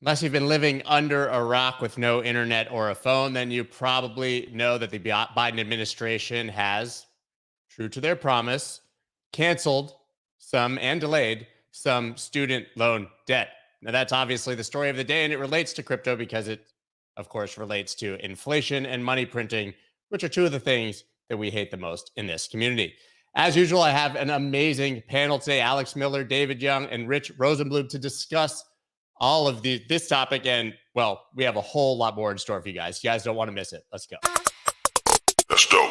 Unless you've been living under a rock with no internet or a phone, then you probably know that the Biden administration has, true to their promise, canceled some and delayed some student loan debt. Now, that's obviously the story of the day, and it relates to crypto because it, of course, relates to inflation and money printing, which are two of the things that we hate the most in this community. As usual, I have an amazing panel today: Alex Miller, David Young, and Rich Rosenblum to discuss all of this topic. And, well, we have a whole lot more in store for you guys. You guys don't want to miss it. Let's go. Let's go.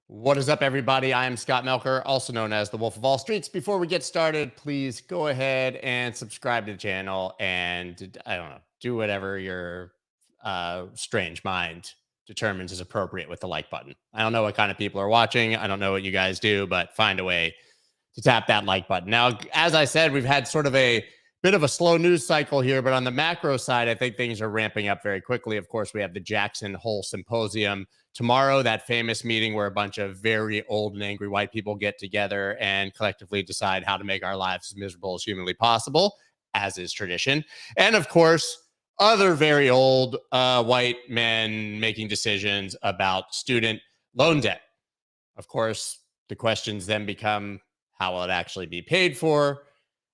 What is up, everybody? I am Scott Melker, also known as the Wolf of All Streets. Before we get started, please go ahead and subscribe to the channel and, I don't know, do whatever your strange mind determines is appropriate with the like button. I don't know what kind of people are watching. I don't know what you guys do, but find a way to tap that like button. Now, as I said, we've had sort of a bit of a slow news cycle here, but on the macro side, I think things are ramping up very quickly. Of course, we have the Jackson Hole Symposium tomorrow, that famous meeting where a bunch of very old and angry white people get together and collectively decide how to make our lives as miserable as humanly possible, as is tradition. And of course, other very old white men making decisions about student loan debt. Of course, the questions then become, how will it actually be paid for?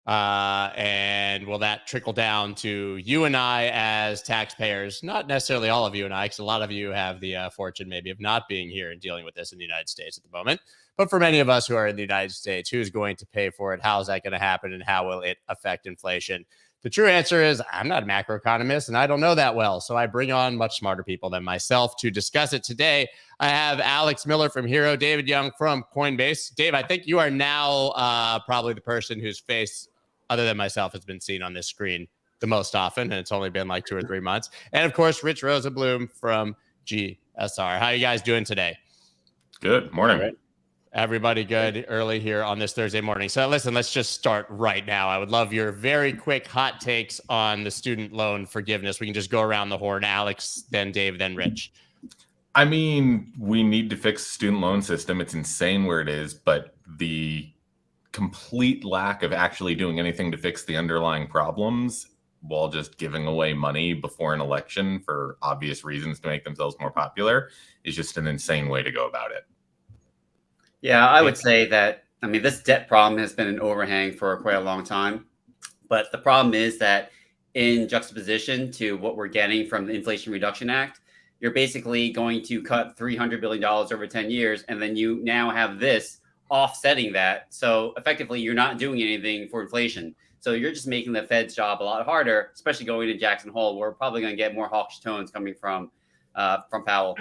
And will that trickle down to you and I as taxpayers? Not necessarily all of you and I, because a lot of you have the fortune maybe of not being here and dealing with this in the United States at the moment. But for many of us who are in the United States, who's going to pay for it? How is that going to happen? And how will it affect inflation? The true answer is I'm not a macroeconomist and I don't know that well. So I bring on much smarter people than myself to discuss it today. I have Alex Miller from Hiro, David Young from Coinbase. Dave, I think you are now probably the person whose face, other than myself, has been seen on this screen the most often, and it's only been like 2 or 3 months. And of course, Rich Rosenblum from GSR. How are you guys doing today? Good morning. Right. Everybody good early here on this Thursday morning. So listen, let's just start right now. I would love your very quick hot takes on the student loan forgiveness. We can just go around the horn. Alex, then Dave, then Rich. I mean, we need to fix the student loan system. It's insane where it is, but the complete lack of actually doing anything to fix the underlying problems while just giving away money before an election for obvious reasons to make themselves more popular is just an insane way to go about it. Yeah, I would say that, I mean, this debt problem has been an overhang for quite a long time. But the problem is that in juxtaposition to what we're getting from the Inflation Reduction Act, you're basically going to cut $300 billion over 10 years. And then you now have this offsetting that. So effectively, you're not doing anything for inflation. So you're just making the Fed's job a lot harder, especially going to Jackson Hole, where we're probably going to get more hawkish tones coming from Powell.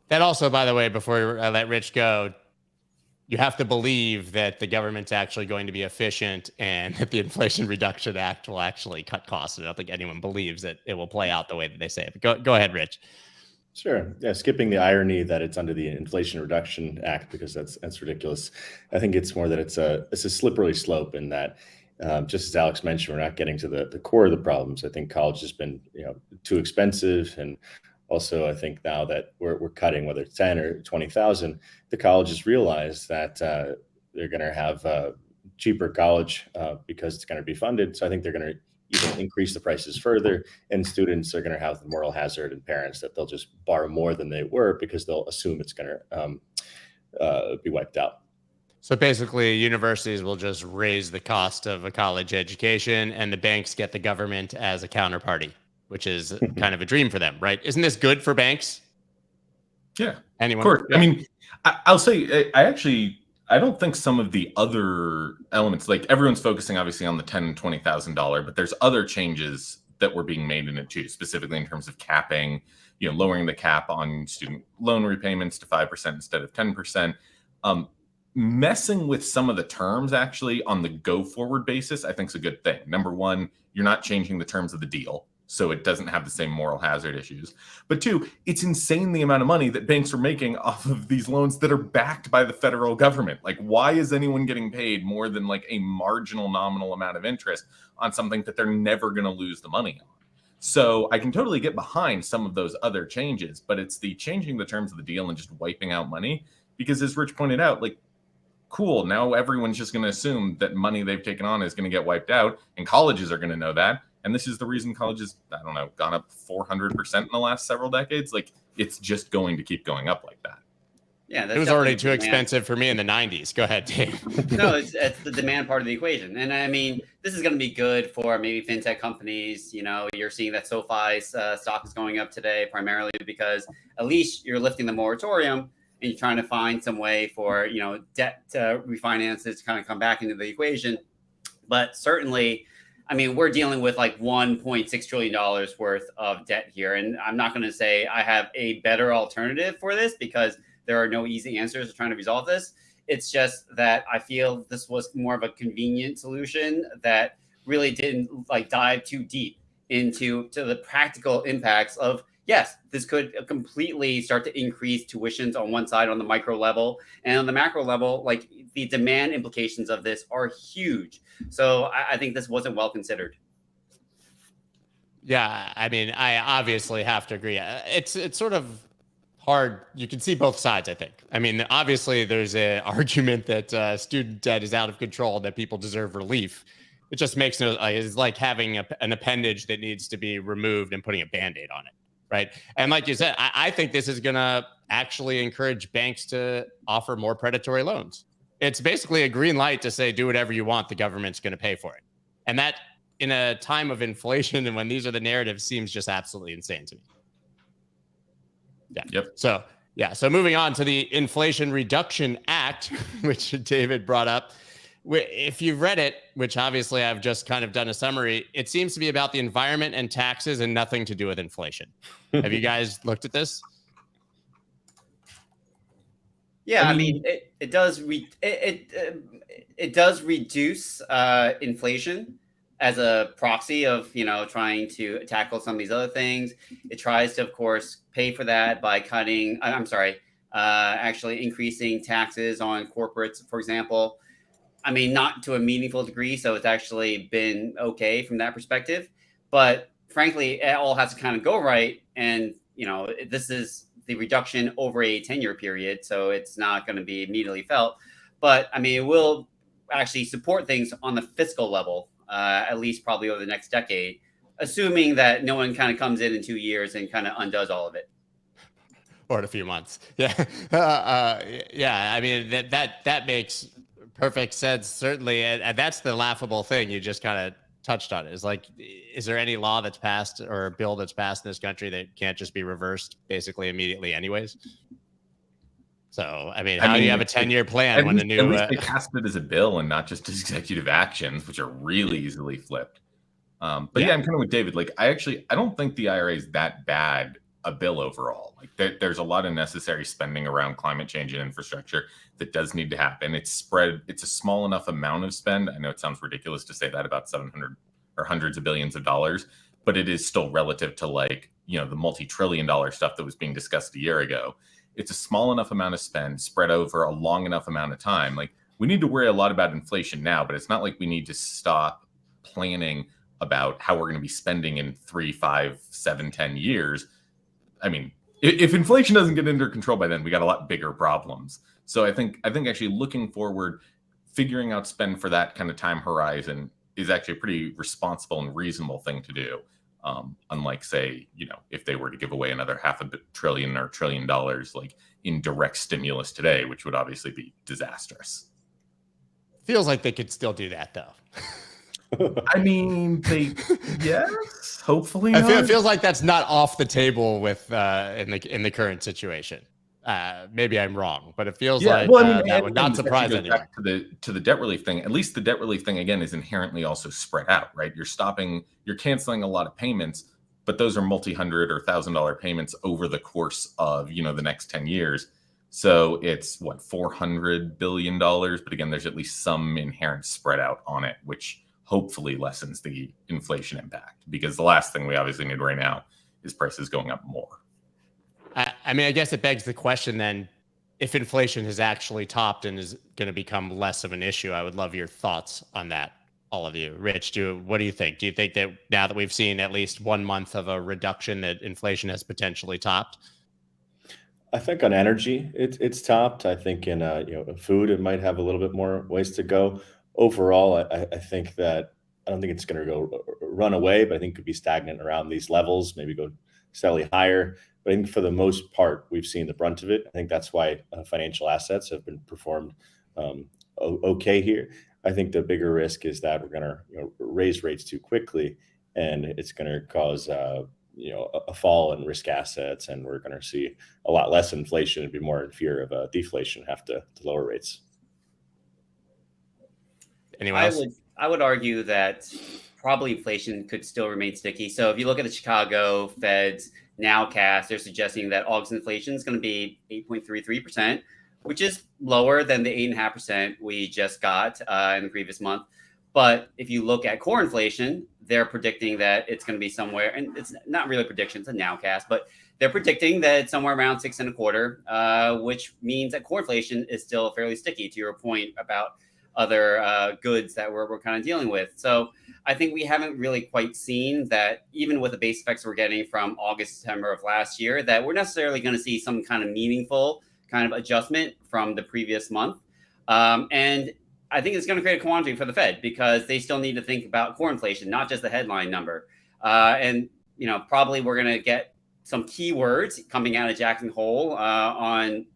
That also, by the way, before I let Rich go, you have to believe that the government's actually going to be efficient and that the Inflation Reduction Act will actually cut costs. I don't think anyone believes that it will play out the way that they say it. But go ahead, Rich. Sure. Yeah, skipping the irony that it's under the Inflation Reduction Act, because that's ridiculous. I think it's more that it's a slippery slope in that, just as Alex mentioned, we're not getting to the core of the problems. I think college has been too expensive, and also I think now that we're cutting, whether it's 10 or 20,000, the colleges realize that they're going to have cheaper college because it's going to be funded. So I think they're going to even increase the prices further, and students are going to have the moral hazard, and parents that they'll just borrow more than they were because they'll assume it's going to be wiped out. So basically, universities will just raise the cost of a college education, and the banks get the government as a counterparty, which is kind of a dream for them, right? Isn't this good for banks? Yeah, anyone? Of course. Yeah. I mean, I'll say I don't think some of the other elements, like everyone's focusing obviously on the $10,000 and $20,000, but there's other changes that were being made in it too, specifically in terms of capping, lowering the cap on student loan repayments to 5% instead of 10%. Messing with some of the terms actually on the go forward basis, I think is a good thing. Number one, you're not changing the terms of the deal, so it doesn't have the same moral hazard issues. But two, it's insane the amount of money that banks are making off of these loans that are backed by the federal government. Like, why is anyone getting paid more than like a marginal nominal amount of interest on something that they're never going to lose the money on? So I can totally get behind some of those other changes, but it's the changing the terms of the deal and just wiping out money. Because as Rich pointed out, like, cool, now everyone's just going to assume that money they've taken on is going to get wiped out, and colleges are going to know that. And this is the reason colleges, I don't know, gone up 400% in the last several decades. Like, it's just going to keep going up like that. Yeah, it was already too expensive for me in the 90s. Go ahead, Dave. No, it's the demand part of the equation. And I mean, this is going to be good for maybe fintech companies. You know, you're seeing that SoFi's stock is going up today primarily because at least you're lifting the moratorium and you're trying to find some way for, you know, debt refinances to kind of come back into the equation. But certainly, I mean, we're dealing with like $1.6 trillion worth of debt here. And I'm not going to say I have a better alternative for this because there are no easy answers to trying to resolve this. It's just that I feel this was more of a convenient solution that really didn't like dive too deep into the practical impacts of, yes, this could completely start to increase tuitions on one side on the micro level, and on the macro level, like the demand implications of this are huge. So I think this wasn't well considered. Yeah, I mean, I obviously have to agree. It's sort of hard. You can see both sides, I think. I mean, obviously, there's an argument that student debt is out of control, that people deserve relief. It just makes no, it's like having an appendage that needs to be removed and putting a Band-Aid on it, right? And like you said, I think this is going to actually encourage banks to offer more predatory loans. It's basically a green light to say, do whatever you want, the government's going to pay for it. And that, in a time of inflation and when these are the narratives, seems just absolutely insane to me. Yeah. Yep. So moving on to the Inflation Reduction Act, which David brought up. If you've read it, which obviously I've just kind of done a summary, it seems to be about the environment and taxes and nothing to do with inflation. Have you guys looked at this? Yeah, I mean, it does reduce inflation as a proxy of, you know, trying to tackle some of these other things. It tries to, of course, pay for that by cutting, actually increasing taxes on corporates, for example. I mean, not to a meaningful degree, so it's actually been okay from that perspective. But frankly, it all has to kind of go right. And, you know, this is the reduction over a 10-year period, so it's not going to be immediately felt. But, I mean, it will actually support things on the fiscal level, at least probably over the next decade, assuming that no one kind of comes in 2 years and kind of undoes all of it. Or in a few months. Yeah. Yeah, I mean, that makes perfect sense, certainly. And that's the laughable thing you just kind of touched on. Is like, is there any law that's passed or a bill that's passed in this country that can't just be reversed basically immediately anyways? So, I mean, how do you have a 10-year plan when the new... At least they passed it as a bill and not just executive actions, which are really easily flipped. But yeah, I'm kind of with David. Like, I don't think the IRA is that bad a bill overall. Like, there's a lot of necessary spending around climate change and infrastructure that does need to happen. It's spread. It's a small enough amount of spend. I know it sounds ridiculous to say that about 700 or hundreds of billions of dollars, but it is still relative to, like, you know, the multi-trillion-dollar stuff that was being discussed a year ago. It's a small enough amount of spend spread over a long enough amount of time. Like, we need to worry a lot about inflation now, but it's not like we need to stop planning about how we're going to be spending in 3, 5, 7, 10 years. I mean, if inflation doesn't get under control by then, we got a lot bigger problems. So I think actually looking forward, figuring out spend for that kind of time horizon is actually a pretty responsible and reasonable thing to do. Unlike, say, you know, if they were to give away another $500 billion or $1 trillion like in direct stimulus today, which would obviously be disastrous. Feels like they could still do that, though. I mean, yes, hopefully not. It feels like that's not off the table with in the current situation. Maybe I'm wrong, but it feels like that would not surprise anyone. Back to the debt relief thing. At least the debt relief thing again is inherently also spread out, right? You're canceling a lot of payments, but those are multi-hundred or $1,000 payments over the course of, you know, the next 10 years. So it's what, $400 billion, but again, there's at least some inherent spread out on it, which hopefully lessens the inflation impact, because the last thing we obviously need right now is prices going up more. I mean, I guess it begs the question then, if inflation has actually topped and is going to become less of an issue. I would love your thoughts on that. all of you. Rich, what do you think? Do you think that now that we've seen at least 1 month of a reduction, that inflation has potentially topped? I think on energy, it's topped. I think in food, it might have a little bit more ways to go. Overall, I think that I don't think it's going to go run away, but I think it could be stagnant around these levels, maybe go slightly higher. But I think for the most part, we've seen the brunt of it. I think that's why financial assets have been performed okay here. I think the bigger risk is that we're going to raise rates too quickly, and it's going to cause a fall in risk assets, and we're going to see a lot less inflation and be more in fear of deflation, have to lower rates. Anyone else? I would argue that probably inflation could still remain sticky. So if you look at the Chicago Fed's nowcast, they're suggesting that August inflation is going to be 8.33%, which is lower than the 8.5% we just got in the previous month. But if you look at core inflation, they're predicting that it's going to be somewhere, and it's not really a prediction, it's a nowcast, but they're predicting that it's somewhere around 6.25%, which means that core inflation is still fairly sticky, to your point about other goods that we're kind of dealing with. So I think we haven't really quite seen that, even with the base effects we're getting from August, September of last year, that we're necessarily going to see some kind of meaningful kind of adjustment from the previous month. And I think it's going to create a quandary for the Fed, because they still need to think about core inflation, not just the headline number. And probably we're going to get some keywords coming out of Jackson Hole on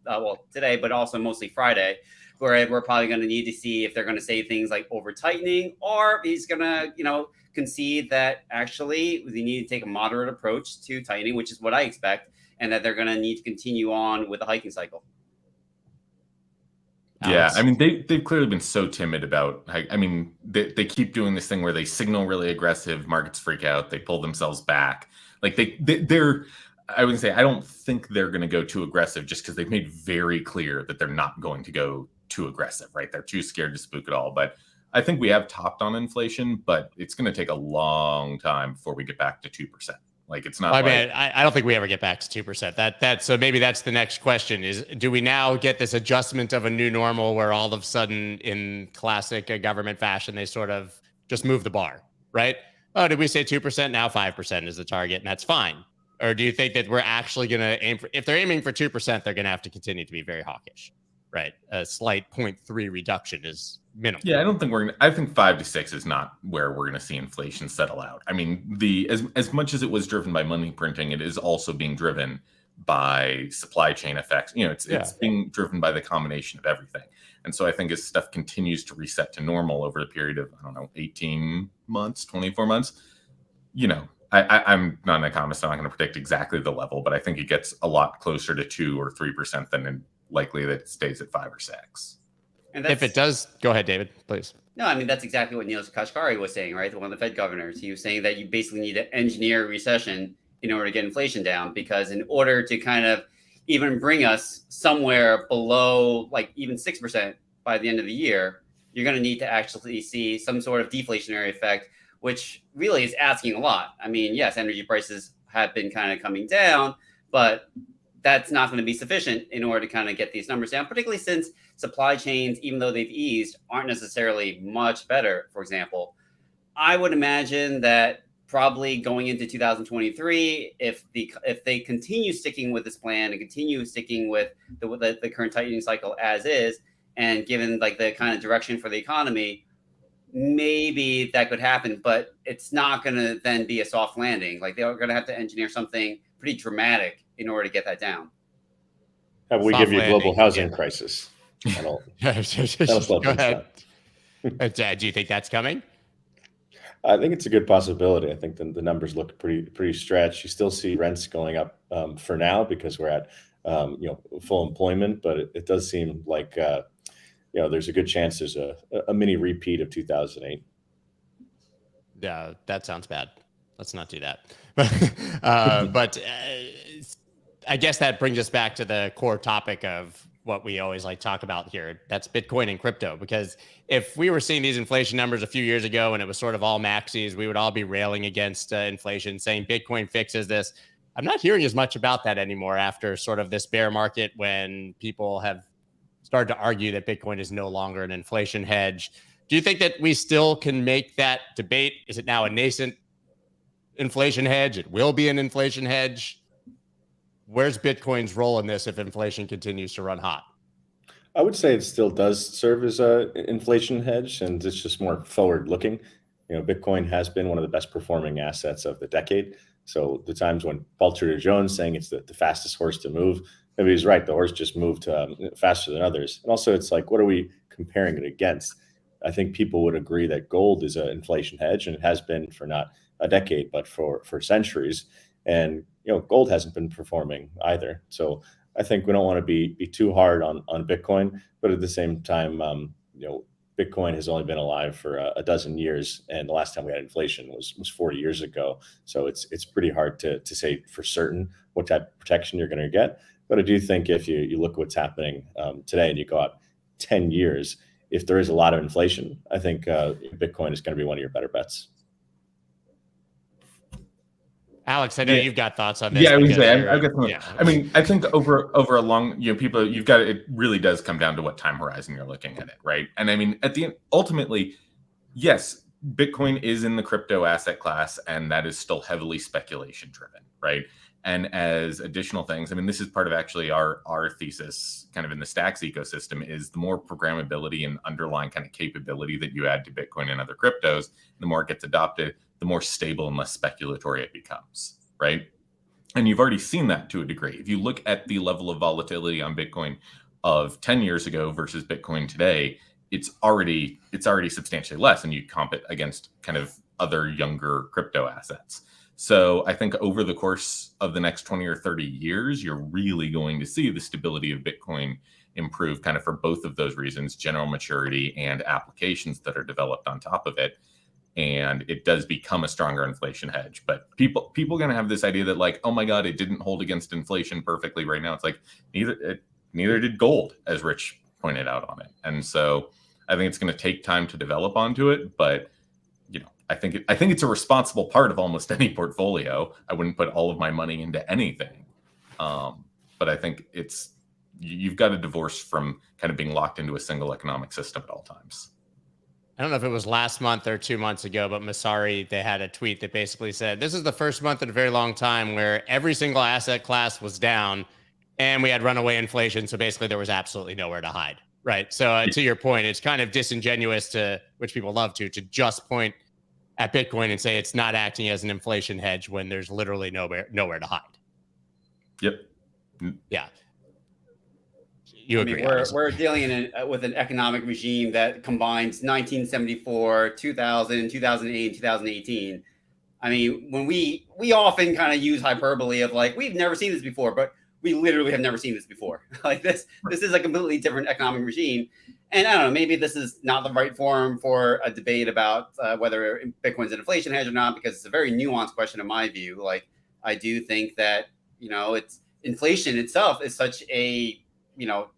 today, but also mostly Friday, where we're probably going to need to see if they're going to say things like over tightening, or he's going to concede that actually we need to take a moderate approach to tightening, which is what I expect, and that they're going to need to continue on with the hiking cycle. Yeah, I mean, they've clearly been so timid about. I mean, they keep doing this thing where they signal really aggressive, markets freak out, they pull themselves back. Like they're. I wouldn't say I don't think they're going to go too aggressive, just because they've made very clear that they're not going to go too aggressive. Right? They're too scared to spook it all. But I think we have topped on inflation, but it's going to take a long time before we get back to 2%. Like it's not. I don't think we ever get back to 2%. So maybe that's the next question: is do we now get this adjustment of a new normal where all of a sudden, in classic government fashion, they sort of just move the bar, right? Oh, did we say 2%? Now 5% is the target, and that's fine. Or do you think that we're actually going to aim for? If they're aiming for 2%, they're going to have to continue to be very hawkish, right? A slight 0.3 reduction is minimal. Yeah, I don't think I think 5 to 6 is not where we're going to see inflation settle out. I mean, as much as it was driven by money printing, it is also being driven by supply chain effects. It's being driven by the combination of everything. And so I think as stuff continues to reset to normal over a period of 18 months, 24 months, I'm not an economist. I'm not going to predict exactly the level, but I think it gets a lot closer to 2 or 3% than likely that it stays at 5 or 6. And if it does, go ahead, David, please. No, I mean, that's exactly what Neil Kashkari was saying, right? One of the Fed governors. He was saying that you basically need to engineer a recession in order to get inflation down, because in order to kind of even bring us somewhere below like even 6% by the end of the year, you're going to need to actually see some sort of deflationary effect, which really is asking a lot. I mean, yes, energy prices have been kind of coming down, but that's not going to be sufficient in order to kind of get these numbers down, particularly since supply chains, even though they've eased, aren't necessarily much better. For example, I would imagine that probably going into 2023, if they continue sticking with this plan and continue sticking with the current tightening cycle as is, and given like the kind of direction for the economy, maybe that could happen, but it's not going to then be a soft landing. Like they're going to have to engineer something pretty dramatic in order to get that down. We give you a global housing crisis. That'll slow Go things down. ahead. Do you think that's coming? I think it's a good possibility. I think the numbers look pretty stretched. You still see rents going up for now because we're at full employment, but it does seem like there's a good chance there's a mini repeat of 2008. Yeah, that sounds bad. Let's not do that. But I guess that brings us back to the core topic of what we always like talk about here. That's Bitcoin and crypto. Because if we were seeing these inflation numbers a few years ago and it was sort of all maxis, we would all be railing against inflation, saying Bitcoin fixes this. I'm not hearing as much about that anymore after sort of this bear market, when people have started to argue that Bitcoin is no longer an inflation hedge. Do you think that we still can make that debate? Is it now a nascent inflation hedge? It will be an inflation hedge. Where's Bitcoin's role in this if inflation continues to run hot? I would say it still does serve as a inflation hedge, and it's just more forward looking. Bitcoin has been one of the best performing assets of the decade. So the times when Paul Tudor Jones saying it's the fastest horse to move, maybe he's right. The horse just moved faster than others. And also it's like, what are we comparing it against? I think people would agree that gold is an inflation hedge, and it has been for not a decade, but for centuries. And gold hasn't been performing either. So I think we don't want to be too hard on Bitcoin, but at the same time, Bitcoin has only been alive for a dozen years, and the last time we had inflation was 40 years ago. So it's pretty hard to say for certain what type of protection you're going to get. But I do think if you look at what's happening today and you go out 10 years, if there is a lot of inflation, I think Bitcoin is going to be one of your better bets. Alex, I know you've got thoughts on this. Yeah, I would say I've got some. Yeah. I mean, I think over a long, people, you've got, it really does come down to what time horizon you're looking at it, right? And I mean, at the end, ultimately, yes, Bitcoin is in the crypto asset class, and that is still heavily speculation driven, right? And as additional things, I mean, this is part of actually our thesis kind of in the Stacks ecosystem, is the more programmability and underlying kind of capability that you add to Bitcoin and other cryptos, the more it gets adopted, the more stable and less speculatory it becomes, right? And you've already seen that to a degree. If you look at the level of volatility on Bitcoin of 10 years ago versus Bitcoin today, it's already substantially less, and you comp it against kind of other younger crypto assets. So I think over the course of the next 20 or 30 years, you're really going to see the stability of Bitcoin improve kind of for both of those reasons, general maturity and applications that are developed on top of it. And it does become a stronger inflation hedge. But people are going to have this idea that like, oh my God, it didn't hold against inflation perfectly right now. It's like neither did gold, as Rich pointed out on it. And so I think it's going to take time to develop onto it, but I think it's a responsible part of almost any portfolio. I wouldn't put all of my money into anything, but I think you've got to divorce from kind of being locked into a single economic system at all times. I don't know if it was last month or 2 months ago, but Masari, they had a tweet that basically said, this is the first month in a very long time where every single asset class was down and we had runaway inflation. So basically there was absolutely nowhere to hide. Right. So to your point, it's kind of disingenuous which people love to just point at Bitcoin and say it's not acting as an inflation hedge when there's literally nowhere to hide. Yep. Yeah. You agree? We're dealing with an economic regime that combines 1974, 2000, 2008, 2018. I mean, when we often kind of use hyperbole of like, we've never seen this before, but we literally have never seen this before. Like this is a completely different economic regime. And I don't know, maybe this is not the right forum for a debate about whether Bitcoin's an inflation hedge or not, because it's a very nuanced question in my view. Like, I do think that, it's inflation itself is such a,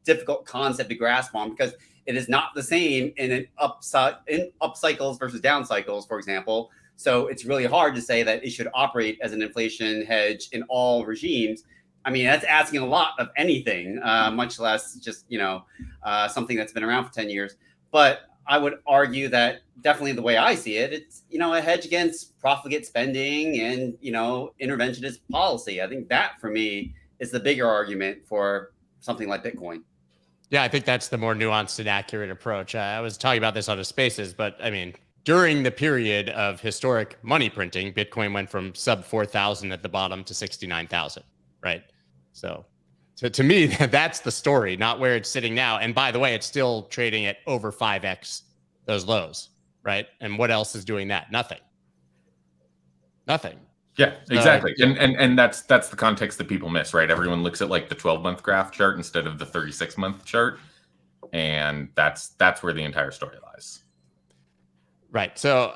difficult concept to grasp on, because it is not the same in up cycles versus down cycles, for example. So it's really hard to say that it should operate as an inflation hedge in all regimes. I mean, that's asking a lot of anything, much less just, something that's been around for 10 years. But I would argue that definitely the way I see it, it's, a hedge against profligate spending and, interventionist policy. I think that for me is the bigger argument for something like Bitcoin. Yeah, I think that's the more nuanced and accurate approach. I was talking about this on the Spaces, but I mean, during the period of historic money printing, Bitcoin went from sub 4,000 at the bottom to 69,000. Right. So to me, that's the story, not where it's sitting now. And by the way, it's still trading at over 5x those lows. Right. And what else is doing that? Nothing. Yeah, exactly. And that's the context that people miss, right? Everyone looks at like the 12-month graph chart instead of the 36-month chart. And that's where the entire story lies. Right. So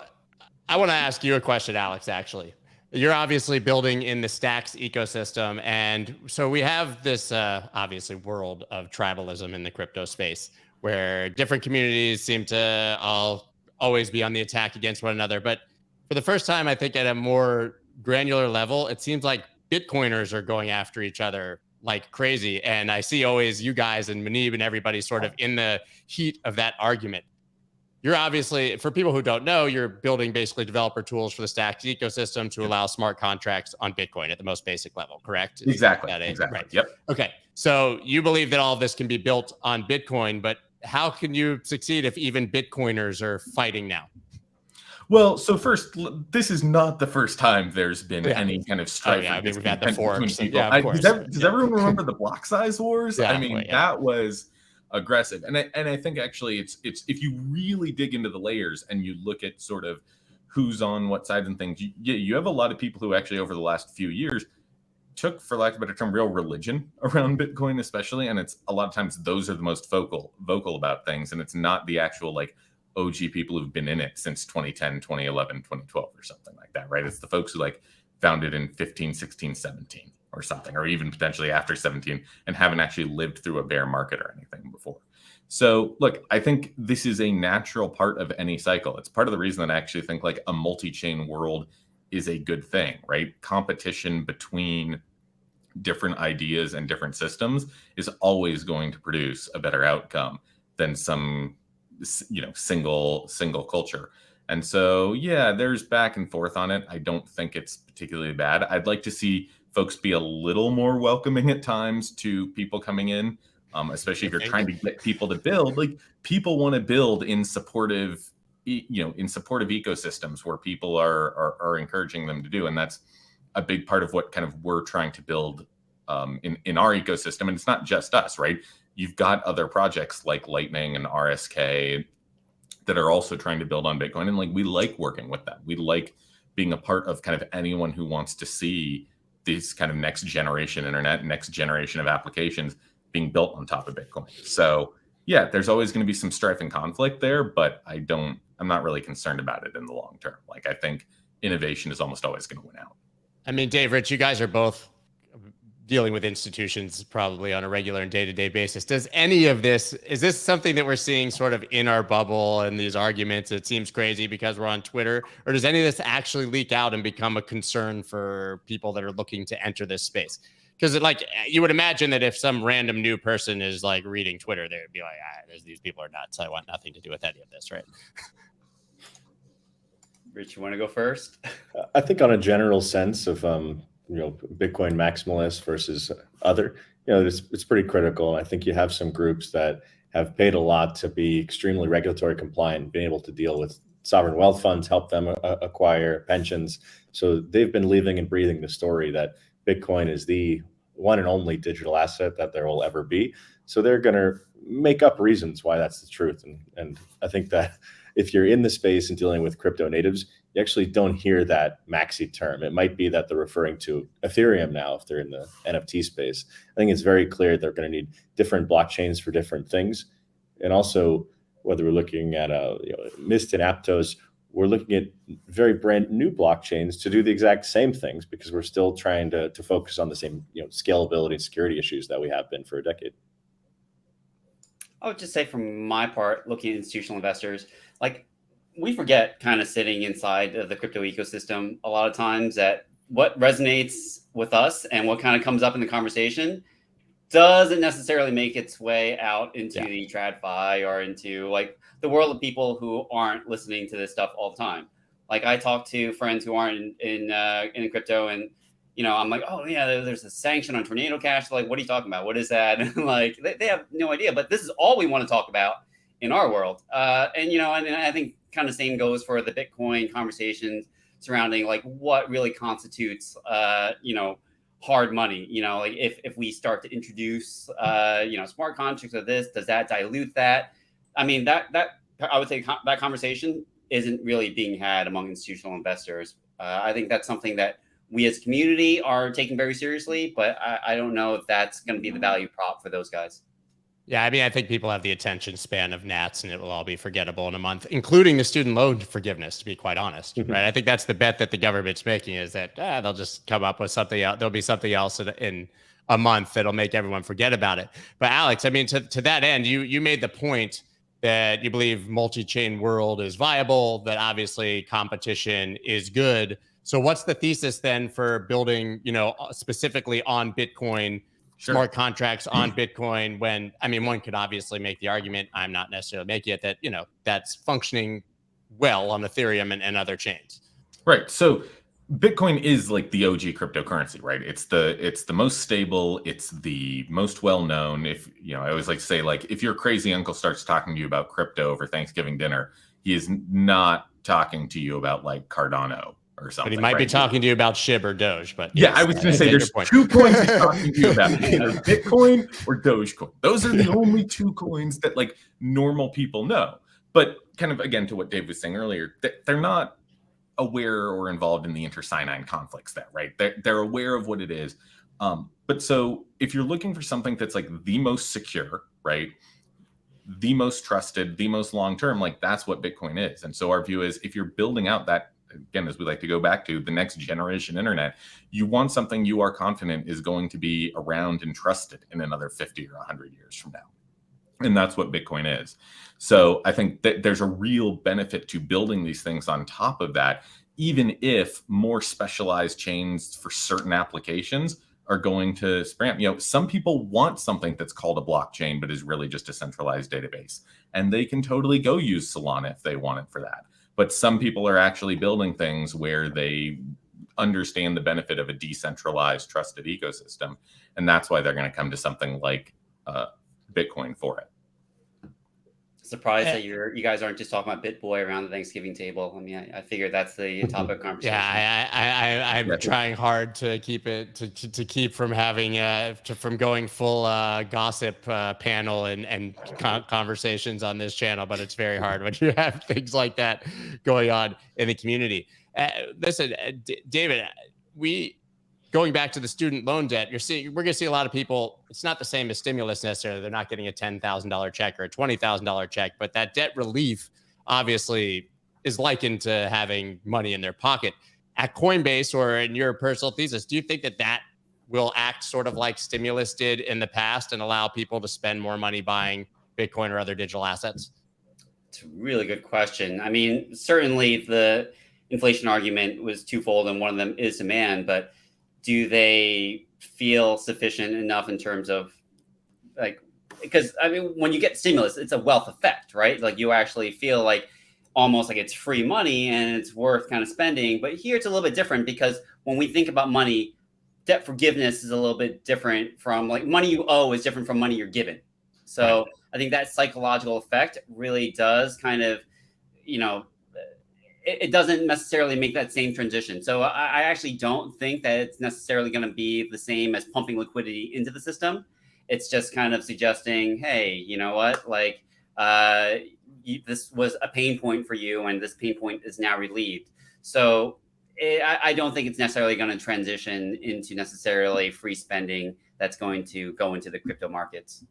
I want to ask you a question, Alex, actually. You're obviously building in the Stacks ecosystem. And so we have this obviously world of tribalism in the crypto space where different communities seem to always be on the attack against one another. But for the first time, I think at a more granular level, it seems like Bitcoiners are going after each other like crazy. And I see always you guys and Manib and everybody sort of in the heat of that argument. you're obviously, for people who don't know, you're building basically developer tools for the Stacks ecosystem to allow smart contracts on Bitcoin at the most basic level, correct? Exactly. Right. Yep. Okay. So you believe that all of this can be built on Bitcoin, but how can you succeed if even Bitcoiners are fighting now? Well, so first, this is not the first time there's been any kind of strife. I mean, we've had the between forks. people. Yeah, of course. Does everyone remember the block size wars? Yeah, I mean, that was aggressive, and I think actually it's if you really dig into the layers and you look at sort of who's on what sides and things, you have a lot of people who actually over the last few years took, for lack of a better term, real religion around Bitcoin, especially, and it's a lot of times those are the most vocal about things, and it's not the actual like OG people who've been in it since 2010, 2011, 2012 or something like that, right? It's the folks who like found it in 15, 16, 17 or something, or even potentially after 17 and haven't actually lived through a bear market or anything before. So look, I think this is a natural part of any cycle. It's part of the reason that I actually think like a multi-chain world is a good thing, right? Competition between different ideas and different systems is always going to produce a better outcome than some single culture. And so yeah, there's back and forth on it. I don't think it's particularly bad. I'd like to see folks be a little more welcoming at times to people coming in, especially if you're trying to get people to build. Like, people want to build in supportive ecosystems where people are encouraging them to do, and that's a big part of what kind of we're trying to build in our ecosystem. And it's not just us, right? You've got other projects like Lightning and RSK that are also trying to build on Bitcoin. And like, we like working with them. We like being a part of kind of anyone who wants to see this kind of next generation internet, next generation of applications being built on top of Bitcoin. So yeah, there's always going to be some strife and conflict there, but I'm not really concerned about it in the long term. Like, I think innovation is almost always going to win out. I mean, Dave, Rich, you guys are both dealing with institutions probably on a regular and day-to-day basis. Does any of this, is this something that we're seeing sort of in our bubble and these arguments? It seems crazy because we're on Twitter, or does any of this actually leak out and become a concern for people that are looking to enter this space? Because like, you would imagine that if some random new person is like reading Twitter, they would be like, these people are nuts. I want nothing to do with any of this, right? Rich, you want to go first? I think on a general sense of Bitcoin maximalists versus other, it's pretty critical. I think you have some groups that have paid a lot to be extremely regulatory compliant, being able to deal with sovereign wealth funds, help them acquire pensions. So they've been living and breathing the story that Bitcoin is the one and only digital asset that there will ever be. So they're going to make up reasons why that's the truth. And I think that if you're in the space and dealing with crypto natives, you actually don't hear that maxi term. It might be that they're referring to Ethereum now if they're in the NFT space. I think it's very clear they're going to need different blockchains for different things. And also, whether we're looking at Mist and Aptos, we're looking at very brand new blockchains to do the exact same things, because we're still trying to focus on the same scalability and security issues that we have been for a decade. I would just say, from my part, looking at institutional investors, like, we forget, kind of sitting inside of the crypto ecosystem a lot of times, that what resonates with us and what kind of comes up in the conversation doesn't necessarily make its way out into the TradFi or into like the world of people who aren't listening to this stuff all the time. Like, I talk to friends who aren't in crypto, and I'm like, oh yeah, there's a sanction on Tornado Cash. Like, what are you talking about? What is that? And like, they have no idea. But this is all we want to talk about in our world. And I think kind of same goes for the Bitcoin conversations surrounding like what really constitutes hard money. Like, if we start to introduce smart contracts of this, does that dilute that? I mean, that I would say that conversation isn't really being had among institutional investors. I think that's something that we as a community are taking very seriously, but I don't know if that's going to be the value prop for those guys. Yeah, I mean, I think people have the attention span of gnats, and it will all be forgettable in a month, including the student loan forgiveness, to be quite honest, right? I think that's the bet that the government's making, is that they'll just come up with something else. There'll be something else in a month that'll make everyone forget about it. But Alex, I mean, to that end, you made the point that you believe multi-chain world is viable, that obviously competition is good. So what's the thesis then for building, specifically on Bitcoin, smart contracts on Bitcoin when, I mean, one could obviously make the argument, I'm not necessarily making it, that, that's functioning well on Ethereum and other chains. Right. So Bitcoin is like the OG cryptocurrency, right? It's the most stable. It's the most well-known. If, I always like to say, like, if your crazy uncle starts talking to you about crypto over Thanksgiving dinner, he is not talking to you about like Cardano or something. But he might be talking to you about SHIB or Doge. But yeah, I was going to say there's 2 coins he's talking to you about, either Bitcoin or Dogecoin. Those are the only 2 coins that like normal people know. But kind of again to what Dave was saying earlier, they're not aware or involved in the intersign conflicts there, right? They're aware of what it is. But so if you're looking for something that's like the most secure, right? The most trusted, the most long-term, like that's what Bitcoin is. And so our view is, if you're building out that, again, as we like to go back to the next generation internet, you want something you are confident is going to be around and trusted in another 50 or 100 years from now. And that's what Bitcoin is. So I think that there's a real benefit to building these things on top of that, even if more specialized chains for certain applications are going to spam. Some people want something that's called a blockchain, but is really just a centralized database. And they can totally go use Solana if they want it for that. But some people are actually building things where they understand the benefit of a decentralized, trusted ecosystem. And that's why they're going to come to something like Bitcoin for it. Surprised that you guys aren't just talking about BitBoy around the Thanksgiving table. I mean, I figured that's the topic of conversation. Yeah, I'm trying hard to keep it to keep from having from going full gossip panel and conversations on this channel, but it's very hard when you have things like that going on in the community. Listen, David, going back to the student loan debt, we're going to see a lot of people. It's not the same as stimulus necessarily. They're not getting a $10,000 check or a $20,000 check, but that debt relief obviously is likened to having money in their pocket. At Coinbase, or in your personal thesis, do you think that will act sort of like stimulus did in the past and allow people to spend more money buying Bitcoin or other digital assets? It's a really good question. I mean, certainly the inflation argument was twofold, and one of them is demand, but do they feel sufficient enough in terms of like, because I mean, when you get stimulus, it's a wealth effect, right? Like you actually feel like almost like it's free money and it's worth kind of spending. But here it's a little bit different, because when we think about money, debt forgiveness is a little bit different from like money you owe is different from money you're given. So I think that psychological effect really does kind of, it doesn't necessarily make that same transition. So I actually don't think that it's necessarily going to be the same as pumping liquidity into the system. It's just kind of suggesting, hey, you know what, like this was a pain point for you, and this pain point is now relieved. So I don't think it's necessarily going to transition into necessarily free spending that's going to go into the crypto markets.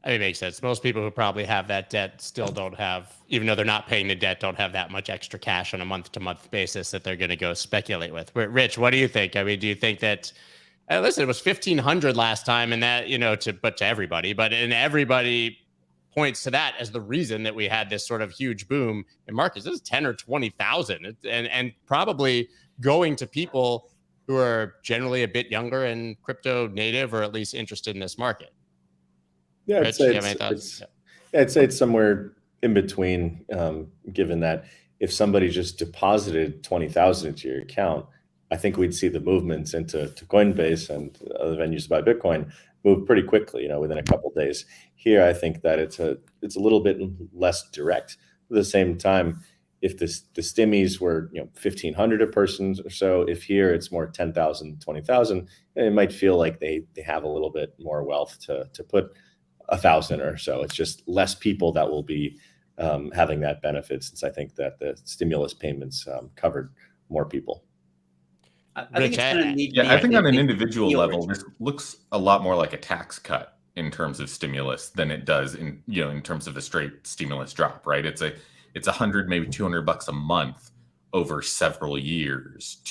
I mean, it makes sense. Most people who probably have that debt still don't have, even though they're not paying the debt, don't have that much extra cash on a month-to-month basis that they're going to go speculate with. Rich, what do you think? I mean, do you think that, listen, it was 1,500 last time, and that, to everybody, and everybody points to that as the reason that we had this sort of huge boom in markets. This is 10 or 20,000, and probably going to people who are generally a bit younger and crypto native, or at least interested in this market. Yeah, Rich, I'd say it's somewhere in between, given that if somebody just deposited 20,000 into your account, I think we'd see the movements into Coinbase and other venues to buy Bitcoin move pretty quickly, within a couple of days. Here, I think that it's a little bit less direct. At the same time, if the stimmies were 1,500 a person or so, if here it's more 10,000, 20,000, it might feel like they have a little bit more wealth to put 1,000 or so. It's just less people that will be having that benefit, since I think that the stimulus payments covered more people. I think it's going to need. I think on an individual level, this looks a lot more like a tax cut in terms of stimulus than it does in terms of a straight stimulus drop, right? It's $100, maybe $200 a month over several years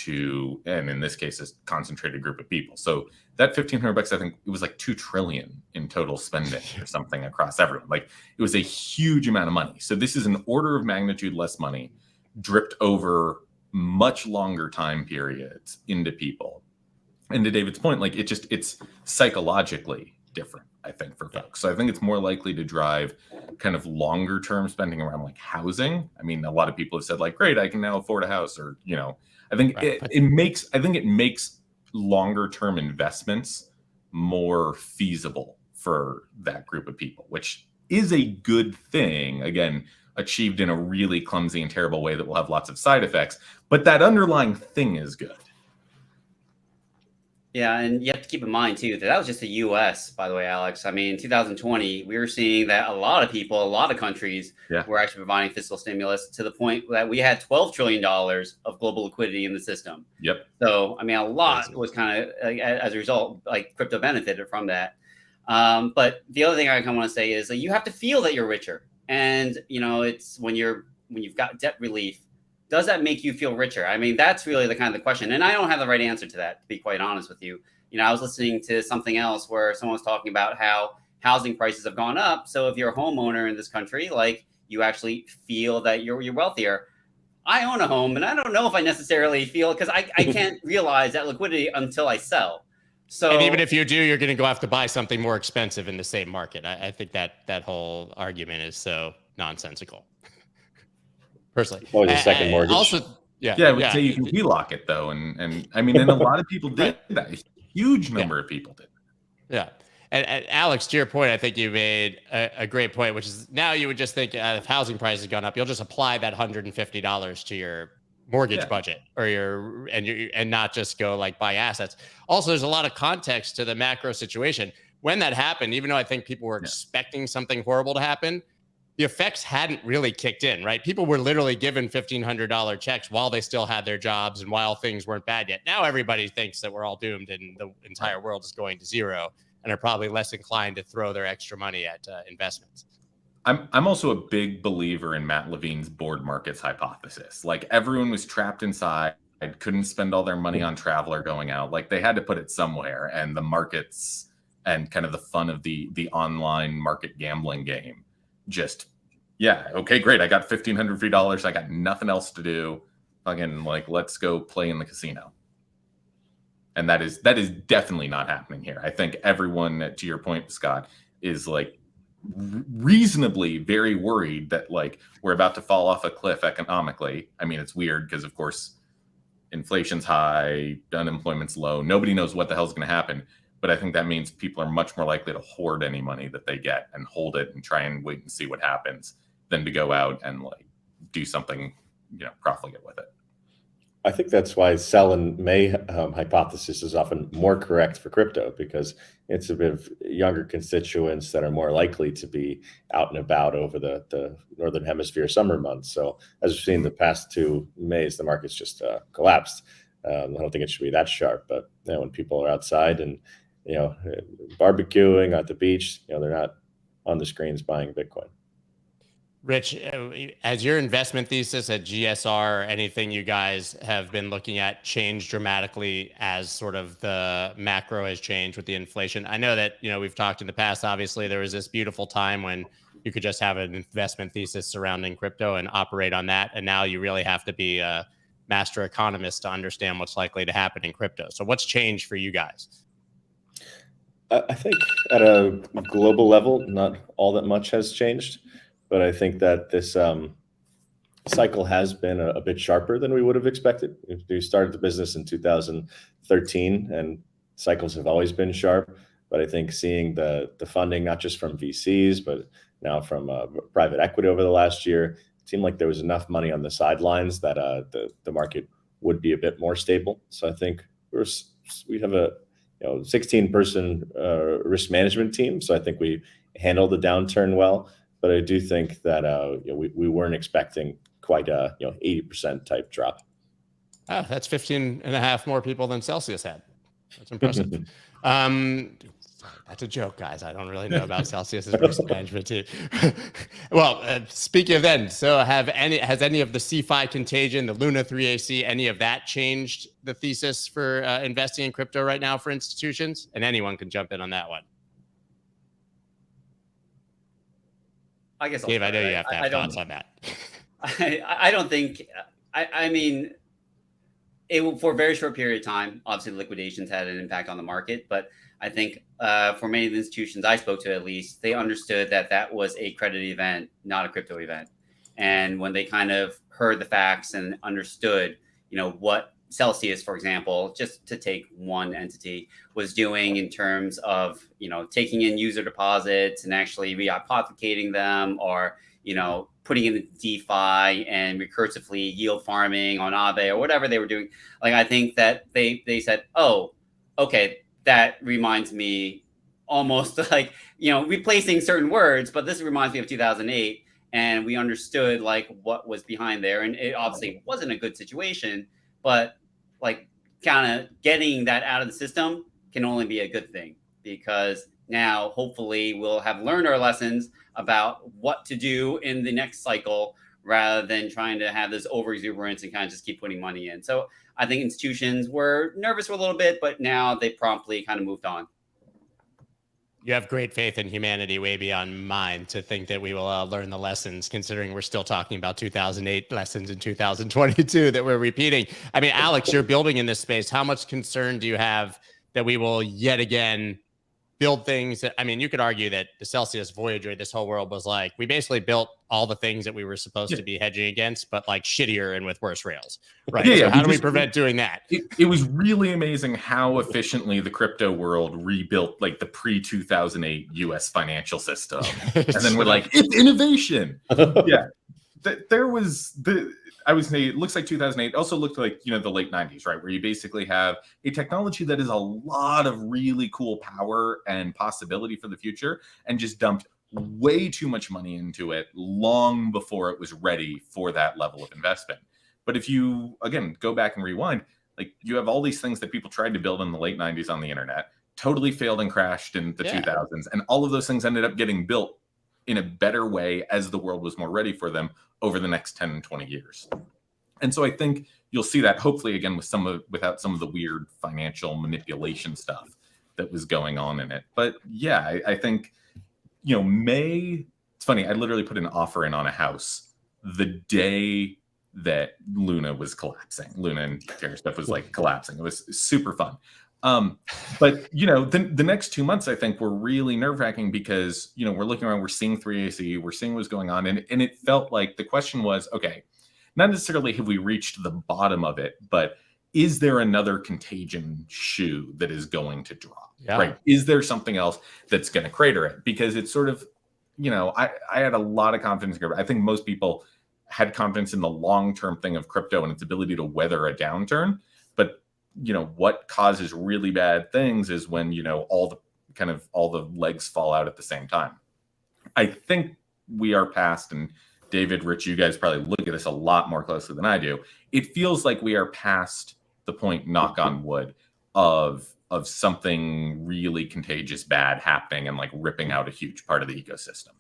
and in this case, a concentrated group of people. So that $1,500, I think it was like $2 trillion in total spending or something across everyone. Like, it was a huge amount of money. So this is an order of magnitude less money dripped over much longer time periods into people. And to David's point, like it's psychologically different, I think, for folks. So I think it's more likely to drive kind of longer term spending around like housing. I mean, a lot of people have said like, great, I can now afford a house, or I think it makes longer term investments more feasible for that group of people, which is a good thing. Again, achieved in a really clumsy and terrible way that will have lots of side effects, but that underlying thing is good. Yeah, and you have to keep in mind too that was just the U.S. By the way, Alex. I mean, 2020, we were seeing that a lot of people, a lot of countries, were actually providing fiscal stimulus to the point that we had $12 trillion of global liquidity in the system. Yep. So, I mean, a lot was kind of as a result, like crypto benefited from that. But the other thing I kind of want to say is that you have to feel that you're richer, and it's when you've got debt relief. Does that make you feel richer? I mean, that's really the kind of the question. And I don't have the right answer to that, to be quite honest with you. I was listening to something else where someone was talking about how housing prices have gone up. So if you're a homeowner in this country, like you actually feel that you're wealthier. I own a home and I don't know if I necessarily feel, because I can't realize that liquidity until I sell. So, and even if you do, you're going to go have to buy something more expensive in the same market. I think that whole argument is so nonsensical. Personally, or the second mortgage. Also, I would say you can HELOC it though, and I mean, and a lot of people did that. A huge number of people did. Yeah, and Alex, to your point, I think you made a great point, which is now you would just think if housing prices gone up, you'll just apply that $150 to your mortgage budget or and not just go like buy assets. Also, there's a lot of context to the macro situation when that happened. Even though I think people were expecting something horrible to happen, the effects hadn't really kicked in, right? People were literally given $1,500 checks while they still had their jobs and while things weren't bad yet. Now everybody thinks that we're all doomed and the entire world is going to zero, and are probably less inclined to throw their extra money at investments. I'm also a big believer in Matt Levine's board markets hypothesis. Like everyone was trapped inside, couldn't spend all their money on travel or going out. Like they had to put it somewhere, and the markets and kind of the fun of the online market gambling game just okay, great, I got $1,500 free dollars, I got nothing else to do, fucking like let's go play in the casino. And that is definitely not happening here. I think everyone, to your point, Scott, is like reasonably very worried that like we're about to fall off a cliff economically. I mean, it's weird because of course inflation's high, unemployment's low, nobody knows what the hell's going to happen. But I think that means people are much more likely to hoard any money that they get and hold it and try and wait and see what happens than to go out and like do something, profligate with it. I think that's why sell in May hypothesis is often more correct for crypto, because it's a bit of younger constituents that are more likely to be out and about over the Northern Hemisphere summer months. So as we've seen the past 2 Mays, the market's just collapsed. I don't think it should be that sharp, but when people are outside and barbecuing at the beach, they're not on the screens buying Bitcoin. Rich, has your investment thesis at GSR or anything you guys have been looking at changed dramatically as sort of the macro has changed with the inflation? I know that, we've talked in the past, obviously there was this beautiful time when you could just have an investment thesis surrounding crypto and operate on that. And now you really have to be a master economist to understand what's likely to happen in crypto. So what's changed for you guys? I think at a global level, not all that much has changed. But I think that this cycle has been a bit sharper than we would have expected. We started the business in 2013, and cycles have always been sharp. But I think seeing the funding, not just from VCs, but now from private equity over the last year, it seemed like there was enough money on the sidelines that the market would be a bit more stable. So I think we have a 16-person risk management team. So I think we handled the downturn well. But I do think that we weren't expecting quite a 80% type drop. Oh, that's 15.5 more people than Celsius had. That's impressive. That's a joke, guys. I don't really know about Celsius's risk management team. Well, speaking of then, so has any of the CeFi contagion, the Luna 3AC, any of that changed the thesis for investing in crypto right now for institutions? And anyone can jump in on that one. I guess Dave, I know you have to have thoughts on that. I don't think. I mean, for a very short period of time. Obviously, liquidations had an impact on the market, but I think for many of the institutions I spoke to, at least, they understood that that was a credit event, not a crypto event. And when they kind of heard the facts and understood, what Celsius, for example, just to take one entity, was doing in terms of, taking in user deposits and actually rehypothecating them, or, putting in DeFi and recursively yield farming on Aave or whatever they were doing. Like, I think that they said, oh, okay, that reminds me almost like, replacing certain words, but this reminds me of 2008. And we understood like what was behind there. And it obviously wasn't a good situation, but like kind of getting that out of the system can only be a good thing, because now hopefully we'll have learned our lessons about what to do in the next cycle, rather than trying to have this over exuberance and kind of just keep putting money in. So I think institutions were nervous for a little bit, but now they promptly kind of moved on. You have great faith in humanity, way beyond mine, to think that we will learn the lessons, considering we're still talking about 2008 lessons in 2022 that we're repeating. I mean, Alex, you're building in this space. How much concern do you have that we will yet again build things that, I mean, you could argue that the Celsius, Voyager, this whole world was like, we basically built all the things that we were supposed to be hedging against, but like shittier and with worse rails, right? Yeah, so how do we prevent doing that? It was really amazing how efficiently the crypto world rebuilt like the pre-2008 US financial system. And then we're like, it's innovation. Yeah. There was I would say it looks like 2008. Also looked like, the late 90s, right? Where you basically have a technology that is a lot of really cool power and possibility for the future, and just dumped way too much money into it long before it was ready for that level of investment. But if you, again, go back and rewind, like you have all these things that people tried to build in the late 90s on the internet, totally failed and crashed in the 2000s. And all of those things ended up getting built in a better way as the world was more ready for them over the next 10 and 20 years. And so I think you'll see that hopefully again without some of the weird financial manipulation stuff that was going on in it. But yeah, I think, it's funny, I literally put an offer in on a house the day that Luna was collapsing. Luna and Ethereum stuff was like collapsing. It was super fun. But the next 2 months, I think, were really nerve-wracking because, we're looking around, we're seeing 3AC, we're seeing what's going on. And it felt like the question was, okay, not necessarily have we reached the bottom of it, but is there another contagion shoe that is going to drop? Yeah. Right? Is there something else that's going to crater it? Because it's sort of, I had a lot of confidence in crypto. I think most people had confidence in the long-term thing of crypto and its ability to weather a downturn. But what causes really bad things is when, all the legs fall out at the same time. I think we are past, and David, Rich, you guys probably look at this a lot more closely than I do. It feels like we are past the point, knock on wood, of something really contagious bad happening and like ripping out a huge part of the ecosystem.